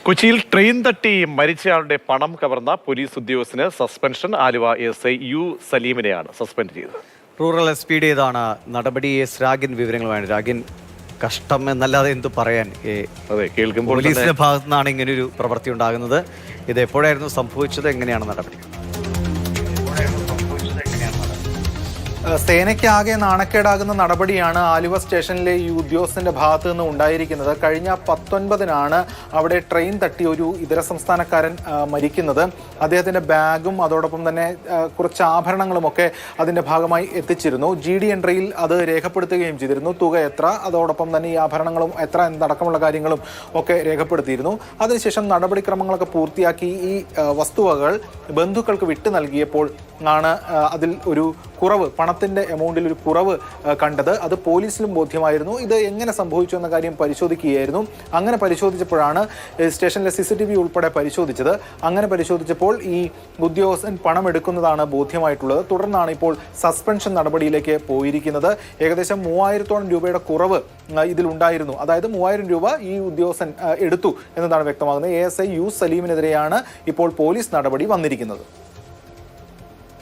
കൊച്ചിയിൽ ട്രെയിൻ തട്ടി മരിച്ചയാളുടെ പണം കവർന്ന പോലീസ് ഉദ്യോഗസ്ഥന് suspension. Aluva S I U സലീമിനെയാണ് സസ്പെൻഡ് ചെയ്തത്. റൂറൽ എസ് പി യുടേതാണ് നടപടി. രാഗിൻ വിവരങ്ങളുമാണ്. രാഗിൻ, കഷ്ടം എന്നല്ലാതെ എന്തു പറയാൻ. അതെ, കേൾക്കുമ്പോൾ പോലീസിന്റെ ഭാഗത്തു നിന്നാണ് ഇങ്ങനൊരു പ്രവൃത്തി ഉണ്ടാകുന്നത്. ഇത് എപ്പോഴായിരുന്നു സംഭവിച്ചത്? എങ്ങനെയാണ് നടപടി? സേനയ്ക്കാകെ നാണക്കേടാകുന്ന നടപടിയാണ് ആലുവ സ്റ്റേഷനിലെ ഈ ഉദ്യോഗസ്ഥന്റെ ഭാഗത്തു നിന്ന് ഉണ്ടായിരിക്കുന്നത്. കഴിഞ്ഞ 19-നാണ് അവിടെ ട്രെയിൻ തട്ടി ഒരു ഇതര സംസ്ഥാനക്കാരൻ മരിക്കുന്നത്. അദ്ദേഹത്തിന്റെ ബാഗും അതോടൊപ്പം തന്നെ കുറച്ച് ആഭരണങ്ങളുമൊക്കെ അതിന്റെ ഭാഗമായി എത്തിച്ചിരുന്നു. GD എൻട്രിയിൽ അത് രേഖപ്പെടുത്തുകയും ചെയ്തിരുന്നു. തുക എത്ര, അതോടൊപ്പം തന്നെ ഈ ആഭരണങ്ങളും എത്ര എന്നടക്കമുള്ള കാര്യങ്ങളും ഒക്കെ രേഖപ്പെടുത്തിയിരുന്നു. അതിനുശേഷം നടപടിക്രമങ്ങളൊക്കെ പൂർത്തിയാക്കി ഈ വസ്തുവകൾ ബന്ധുക്കൾക്ക് വിട്ടു നൽകിയപ്പോൾ ആണ് അതിൽ ഒരു കുറവ്, പണത്തിന്റെ എമൗണ്ടിൽ ഒരു കുറവ് കണ്ടത്. അത് പോലീസിലും ബോധ്യമായിരുന്നു. ഇത് എങ്ങനെ സംഭവിച്ചു എന്ന കാര്യം പരിശോധിക്കുകയായിരുന്നു. അങ്ങനെ പരിശോധിച്ചപ്പോഴാണ് സ്റ്റേഷനിലെ CCTV ഉൾപ്പെടെ പരിശോധിച്ചത്. അങ്ങനെ പരിശോധിച്ചപ്പോൾ ഈ ഉദ്യോഗസ്ഥൻ പണം എടുക്കുന്നതാണ് ബോധ്യമായിട്ടുള്ളത്. തുടർന്നാണ് ഇപ്പോൾ സസ്പെൻഷൻ നടപടിയിലേക്ക് പോയിരിക്കുന്നത്. ഏകദേശം 3000-ഓളം രൂപയുടെ കുറവ് ഇതിലുണ്ടായിരുന്നു. അതായത് 3000 രൂപ ഈ ഉദ്യോഗസ്ഥൻ എടുത്തു എന്നതാണ് വ്യക്തമാകുന്നത്. ASI യു സലീമിനെതിരെയാണ് ഇപ്പോൾ പോലീസ് നടപടി വന്നിരിക്കുന്നത്.